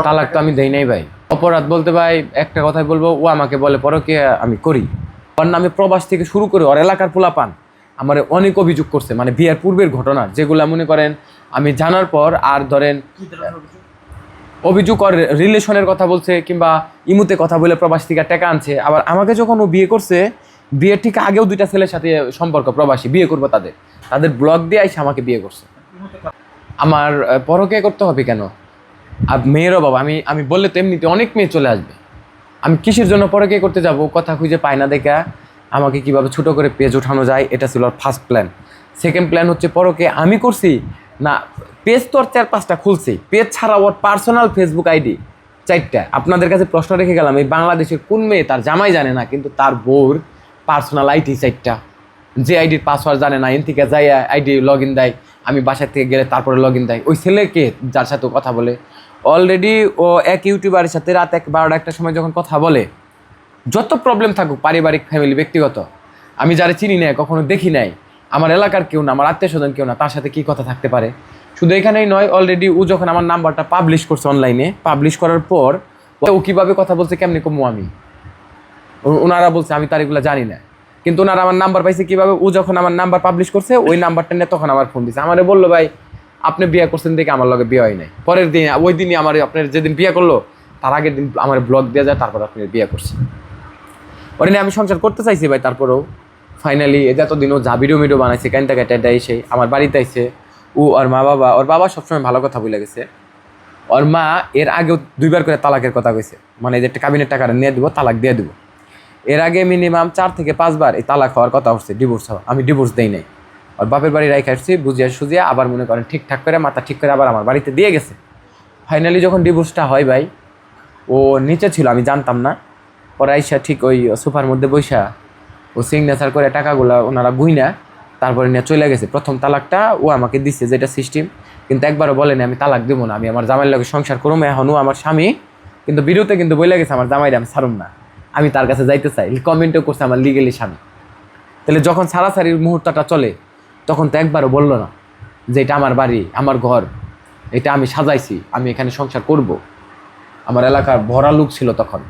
তালাক তো আমি দেই নাই ভাই। অপরাধ বলতে ভাই একটা কথাই বলবো, ও আমাকে বলে পরকীয়া আমি করি। ওর নামে প্রবাস থেকে শুরু করে ওর এলাকার পোলাপান আমার অনেক অভিযোগ করছে, মানে বিয়ের পূর্বের ঘটনা যেগুলা মনে করেন আমি জানার পর আর ধরেন অভিযোগ, আর রিলেশনের কথা বলছে কিংবা ইমুতে কথা বলে প্রবাস থেকে টাকা আনছে। আবার আমাকে যখন ও বিয়ে করছে, বিয়ের ঠিক আগেও দুইটা ছেলের সাথে সম্পর্ক, প্রবাসী বিয়ে করবো তাদের তাদের ব্লগ দিয়ে আইসে আমাকে বিয়ে করছে। আমার পরকীয়া করতে হবে কেন? আর মেয়েরও বাবা, আমি আমি বললে তো এমনিতে অনেক মেয়ে চলে আসবে। আমি কিসের জন্য পরকীয়া করতে যাব? কথা খুঁজে পাই না দেখা আমাকে কিভাবে ছোট করে পেজ উঠানো যায়, এটা ছিল ফার্স্ট প্ল্যান। সেকেন্ড প্ল্যান হচ্ছে পরকীয়া আমি করছি না, পেজ তো আর 4-5টা খুলছি, পেজ ছাড়া ওর পার্সোনাল ফেসবুক আইডি 4টা। আপনাদের কাছে প্রশ্ন রেখে গেলাম, এই বাংলাদেশের কোন মেয়ে তার জামাই জানে না কিন্তু তার বউর পার্সোনাল আইডি 4টা, যে আইডির পাসওয়ার্ড জানে না, এন থেকে যাই আইডি লগ ইন দেয়, আমি বাসার থেকে গেলে তারপরে লগ ইন দেয়। ওই ছেলেকে যার সাথে কথা বলে অলরেডি ও এক ইউটিউবারের সাথে রাত 12টা 1টার সময় যখন কথা বলে, যত প্রবলেম থাকুক পারিবারিক, ফ্যামিলি, ব্যক্তিগত, আমি যারা চিনি না, কখনো দেখি নাই, আমার এলাকার কেউ না, আমার আত্মীয় স্বজন কেউ না, তার সাথে কী কথা থাকতে পারে। শুধু এখানেই নয়, অলরেডি ও যখন আমার নাম্বারটা পাবলিশ করছে অনলাইনে, পাবলিশ করার পর ও কীভাবে কথা বলছে কেমনি কমু আমি, ওনারা বলছে আমি তার এগুলো জানি না, কিন্তু ওনারা আমার নাম্বার পাইছে কীভাবে? ও যখন আমার নাম্বার পাবলিশ করছে ওই নাম্বারটা নিয়ে তখন আমার ফোন দিছে, আমারে বললো ভাই আপনি বিয়ে করছেন দেখে আমার লগে বিয়ে হয় নাই। পরের দিন ওই দিনই আমার, আপনার যেদিন বিয়ে করলো তার আগের দিন আমার ব্লগ দেওয়া যায়, তারপর আপনি বিয়ে করছে। ওটা নিয়ে আমি সংসার করতে চাইছি ভাই, তারপরেও ফাইনালি এতদিন ও যা ভিডিও বানাইছে কাইন্তা কাইটা এসে আমার বাড়িতে আইছে। ও ওর মা বাবা, ওর বাবা সবসময় ভালো কথা বলে গেছে, ওর মা এর আগেও 2বার করে তালাকের কথা কইছে, মানে যে একটা কাবিনের টাকাটা নিয়ে দেবো, তালাক দিয়ে দেবো। এর আগে মিনিমাম 4 থেকে 5 বার এই তালাক হওয়ার কথা উঠছে, ডিভোর্স হওয়া, আমি ডিভোর্স দেই নাই। ওর বাপের বাড়ি রাইখে আসছি, বুঝিয়া সুজিয়া আবার মনে করেন ঠিকঠাক করে মাথা ঠিক করে আবার আমার বাড়িতে দিয়ে গেছে। ফাইনালি যখন ডিভোর্সটা হয় ভাই, ও নিচে ছিল আমি জানতাম না, পরে আইসা ঠিক ওই সোফার মধ্যে বৈশা ও সিগনেচার করে টাকাগুলো ওনারা গুইনা তারপরে নিয়ে চলে গেছে। প্রথম তালাকটা ও আমাকে দিচ্ছে, যেটা সিস্টেম, কিন্তু একবারও বলেনি আমি তালাক দেবো না, আমি আমার জামাইয়ের লগে সংসার করবো, এখনও আমার স্বামী, কিন্তু বিরুতে কিন্তু বলে গেছে আমার জামাইরে আমি ছাড়ুম না, আমি তার কাছে যাইতে চাই, কমেন্টও করছে আমার লিগেলি স্বামী। তাহলে যখন ছাড়াছাড়ির মুহূর্তটা চলে তখন তো একবারও বললো না যে এটা আমার বাড়ি, আমার ঘর, এটা আমি সাজাইছি, আমি এখানে সংসার করব। আমার এলাকার ভরা লোক ছিল তখন,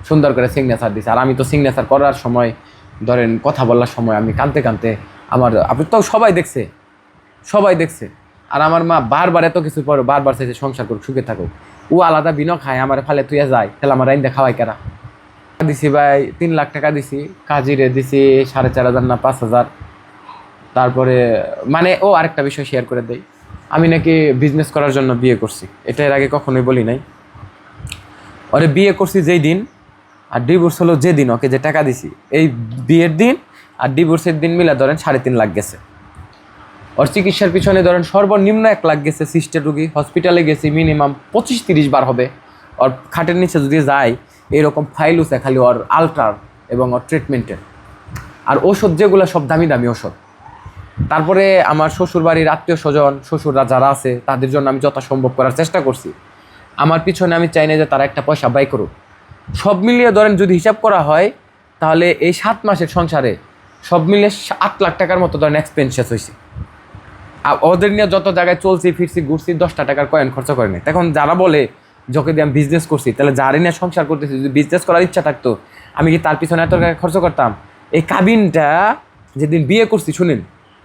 সুন্দর করে সিগনেচার দিছে। আর আমি তো সিগনেচার করার সময় ধরেন কথা বলার সময় আমি কাঁদতে কাঁদতে, আমার আপনি তো সবাই দেখছে, সবাই দেখছে। আর আমার মা বারবার এত কিছু পরে বারবার চাইছে সংসার করুক, সুখে থাকুক। ও আলাদা বিনো খায়, আমার ফালে তুইয়া যায়, তাহলে আমার রাইন্দা খাওয়াই কারা? দিছি ভাই 3 লাখ টাকা দিছি, কাজিরে দিছি 4,500 না 5,000। তারপরে মানে ও আরেকটা বিষয় শেয়ার করে দেই, আমি নাকি বিজনেস করার জন্য বিয়ে করছি, এটা এর আগে কখনোই বলি নাই। ওরে বিয়ে করছি যেই দিন আর ডিভোর্স হলো যেদিন, ওকে যে টাকা দিছি এই বিয়ের দিন আর ডিভোর্সের দিন মিলে ধরেন 3.5 লাখ গেছে। ওর চিকিৎসার পিছনে ধরেন সর্বনিম্ন 1 লাখ গেছে, সিস্টের রুগী, হসপিটালে গেছি মিনিমাম 25-30 বার হবে। ওর খাটের নিচে যদি যায় এরকম ফাইল উঠে খালি ওর আলট্রার এবং ওর ট্রিটমেন্টের। আর ওষুধ যেগুলো সব দামি দামি ওষুধ। তারপরে আমার শ্বশুর বাড়ির আত্মীয় স্বজন, শ্বশুররা যারা আছে তাদের জন্য আমি যথাসম্ভব করার চেষ্টা করছি। আমার পিছনে আমি চাই না যে তারা একটা পয়সা ব্যয় করুক। সব মিলিয়ে ধরেন যদি হিসাব করা হয় তাহলে এই 7 মাসের সংসারে সব মিলিয়ে 8 লাখ টাকার মতো ধরেন এক্সপেন্সেস হয়েছে। আর ওদের নিয়ে যত জায়গায় চলছি ফিরছি ঘুরছি 10টা টাকার কয়েন খরচ করেনি। এখন যারা বলে যখন দিয়ে আমি বিজনেস করছি, তাহলে যারা নিয়ে সংসার করতেছি, যদি বিজনেস করার ইচ্ছা থাকতো আমি কি তার পিছনে এত টাকা খরচ করতাম? এই কাবিনটা যেদিন বিয়ে করছি, শুনেন,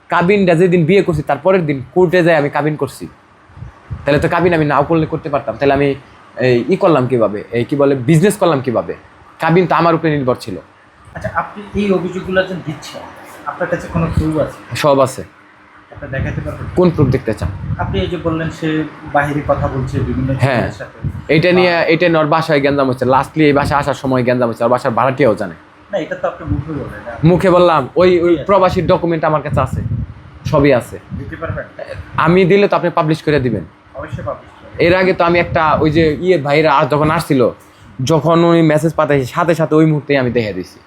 কাবিনটা যেদিন বিয়ে করছি তারপরের দিন কোর্টে যাই আমি কাবিন করছি। তাহলে তো কাবিন আমি নাও করলে করতে পারতাম, তাহলে আমি করলাম কিভাবে, এই কি বলে বিজনেস করলাম কিভাবে? কাবিন তো আমার উপরে নির্ভর ছিল। আচ্ছা, আপনি এই অভিযোগগুলো যে দিচ্ছেন, আপনার কাছে কোনো প্রুফ আছে? সব আছে। আপনি দেখাতে পারবেন? কোন প্রুফ দেখতে চান? আপনি এই যে বললেন সে বাহিরে কথা বলছে বিভিন্ন হ্যাঁ, ছেলেদের সাথে, এটা নিয়ে ওর বাসায় গ্যাঞ্জাম হচ্ছে, লাস্টলি এই বাসায় আসার সময় গ্যাঞ্জাম হচ্ছে, আর বাসার ভাড়াটিয়াও জানে। না, এটা তো আপনি মুখে বললেন না। মুখে বললাম, ওই প্রবাসীর ডকুমেন্ট আমার কাছে আছে, সবই আছে। দিতে পারবেন? আমি দিলে তো আপনি পাবলিশ করে দিবেন। অবশ্যই পাবলিশ করবেন। এর আগে তো আমি একটা ওই যে ভাইরা যখন আসছিল, যখন ওই মেসেজ পাঠাইছি সাথে সাথে ওই মুহূর্তেই আমি দেখে দিছি।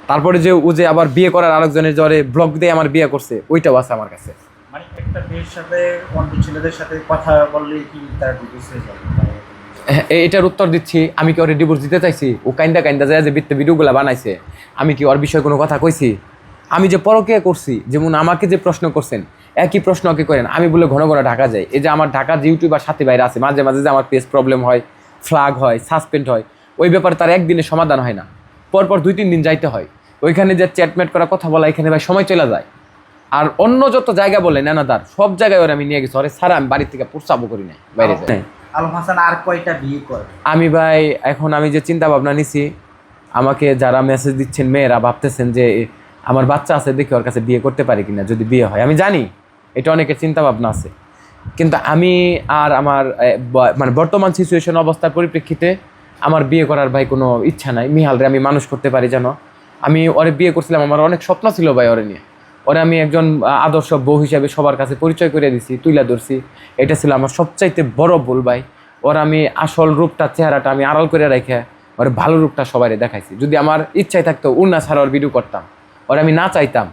তারপরে যে ও যে আবার বিয়ে করার আরেকজনের জ্বরে ব্লগ দিয়ে আমার বিয়ে করছে, ওইটাও আছে আমার কাছে। মানে একটা মেয়ের সাথে অন্য ছেলেদের সাথে কথা বললে কি তার ডিভোর্স হয়ে যাবে? এটার উত্তর দিচ্ছি, আমি কি ওর ডিভোর্স দিতে চাইছি? ও কাইন্দা কাইন্দা যায় যে ভিডিওগুলো বানাইছে, আমি কি ওর বিষয়ে কোনো কথা কইছি? আমি যে পরকীয়া করছি, যেমন আমাকে যে প্রশ্ন করছেন, একই প্রশ্ন ওকে করেন। আমি বলে ঘন ঘন ঢাকা যাই। এই যে আমার ঢাকার যে ইউটিউবার সাথী ভাইরা আছে, মাঝে মাঝে যে আমার পেজ প্রবলেম হয়, ফ্লাগ হয়, সাসপেন্ড হয়, ওই ব্যাপারে তার একদিনে সমাধান হয় না, পরপর 2-3 দিন যাইতে হয়। ওইখানে যে চ্যাটমেট করা, কথা বলা, এখানে ভাই সময় চলে যায়। আর অন্য যত জায়গা বলে নানাদার সব জায়গায় ওরা আমি নিয়ে গেছি। ওরে সারা আমি বাড়ির থেকে প্রস্তাবও করি নাই, বাইরে যাই। আলম হাসান আর কয়টা বিয়ে করে? আমি ভাই এখন আমি যে চিন্তা ভাবনা নিছি, আমাকে যারা মেসেজ দিচ্ছেন মেয়েরা ভাবতেছেন যে আমার বাচ্চা আছে, দেখি ওর কাছে বিয়ে করতে পারি কিনা যদি বিয়ে হয়। আমি জানি এটা অনেকের চিন্তা ভাবনা আছে, কিন্তু আমি আর আমার মানে বর্তমান সিচুয়েশন অবস্থার পরিপ্রেক্ষিতে আমার বিয়ে করার ভাই কোনো ইচ্ছা নাই। মিহালরে আমি মানুষ করতে পারি যেন। আমি ওরে বিয়ে করছিলাম, আমার অনেক স্বপ্ন ছিল ভাই ওরে নিয়ে। ওরে আমি একজন আদর্শ বউ হিসাবে সবার কাছে পরিচয় করে দিছি, তুইলা ধরছি। এটা ছিল আমার সবচাইতে বড় ভুল ভাই। ওর আমি আসল রূপটা, চেহারাটা আমি আড়াল করে রেখে ওর ভালো রূপটা সবাই দেখাইছি। যদি আমার ইচ্ছাই থাকতো উন্না ছাড়া ওর ভিডিও করতাম, ওর আমি না চাইতাম,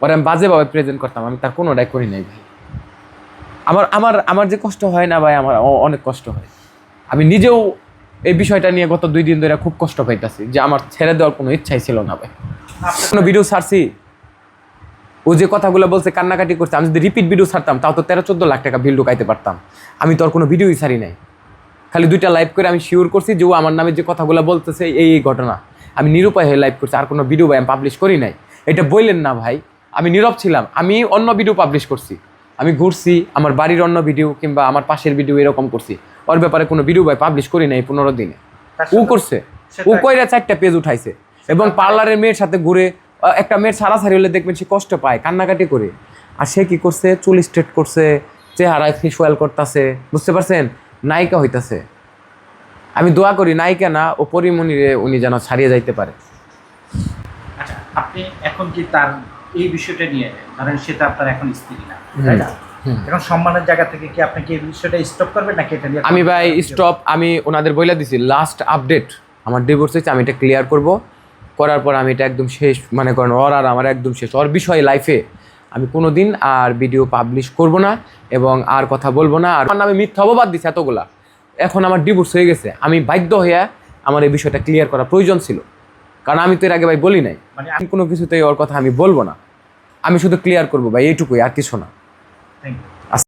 ওর আমি বাজেভাবে প্রেজেন্ট করতাম, আমি তার কোনোটাই করি নাই ভাই। আমার আমার আমার যে কষ্ট হয় না ভাই, আমার অনেক কষ্ট হয়। আমি নিজেও এই বিষয়টা নিয়ে গত 2 দিন ধরে খুব কষ্ট পাইতেছি যে আমার ছেড়ে দেওয়ার কোনো ইচ্ছাই ছিল না ভাই। কোনো ভিডিও ছাড়ছি, ও যে কথাগুলো বলছে, কান্নাকাটি করছে, আমি যদি রিপিট ভিডিও ছাড়তাম তাও তো 13-14 লাখ টাকা ভিউ ঢুকাইতে পারতাম। আমি তো আর কোনো ভিডিওই ছাড়ি নাই, খালি 2টা লাইভ করে আমি শিওর করছি যে ও আমার নামে যে কথাগুলো বলতেছে এই ঘটনা। আমি নিরুপায় হয়ে লাইভ করছি, আর কোনো ভিডিও ভাই আমি পাবলিশ করি নাই। এটা বললেন না ভাই, আমি নীরব ছিলাম। আমি অন্য ভিডিও পাবলিশ করছি, আমি ঘুরছি, আমার বাড়ির অন্য ভিডিও কিংবা আমার পাশের ভিডিও এরকম করছি। ওর ব্যাপারে কোনো ভিডিও ভাই পাবলিশ করি নাই 15 দিনে। ও করছে, ও কইরা 4টা পেজ উঠাইছে এবং পার্লারের মেয়ের সাথে ঘুরে। একটা মেয়ের সারাসারি হলে দেখবেন সে কষ্ট পায়, কান্নাকাটি করে। আর সে কি করছে, চুল স্ট্রেট করছে, চেহারায় ফেসওয়াল করতেছে, বুঝতে পারছেন, নায়িকা হইতাছে। আমি দোয়া করি নায়িকা না, ও পরিমণিরে উনি যেন ছাড়িয়ে যাইতে পারে। আচ্ছা, আপনি এখন কি তার এই বিষয়টা নিয়ে, ধরেন সেটা আপনার এখন স্ত্রী না, তাই না? এখন সম্মানের জায়গা থেকে কি আপনি কি এই বিষয়টা স্টপ করবেন নাকি এটা নিয়ে? আমি ভাই স্টপ, আমি ওনাদের বইলা দিছি লাস্ট আপডেট আমার ডিভোর্স হয়েছে, আমি এটা ক্লিয়ার করব। করার পর আমি এটা একদম শেষ, মানে করেন ওর আর আমার একদম শেষ। ওর বিষয়ে লাইফে আমি কোনো দিন আর ভিডিও পাবলিশ করব না এবং আর কথা বলবো না। আর আমার নামে মিথ্যা অপবাদ দিছে এতগুলা। এখন আমার ডিভোর্স হয়ে গেছে, আমি বাধ্য হইয়া আমার এই বিষয়টা ক্লিয়ার করা প্রয়োজন ছিল, কারণ আমি তো এর আগে ভাই বলি নাই। মানে আমি কোনো কিছুতেই ওর কথা আমি বলবো না, আমি শুধু ক্লিয়ার করবো ভাই, এইটুকুই, আর কিছু না। Thank you.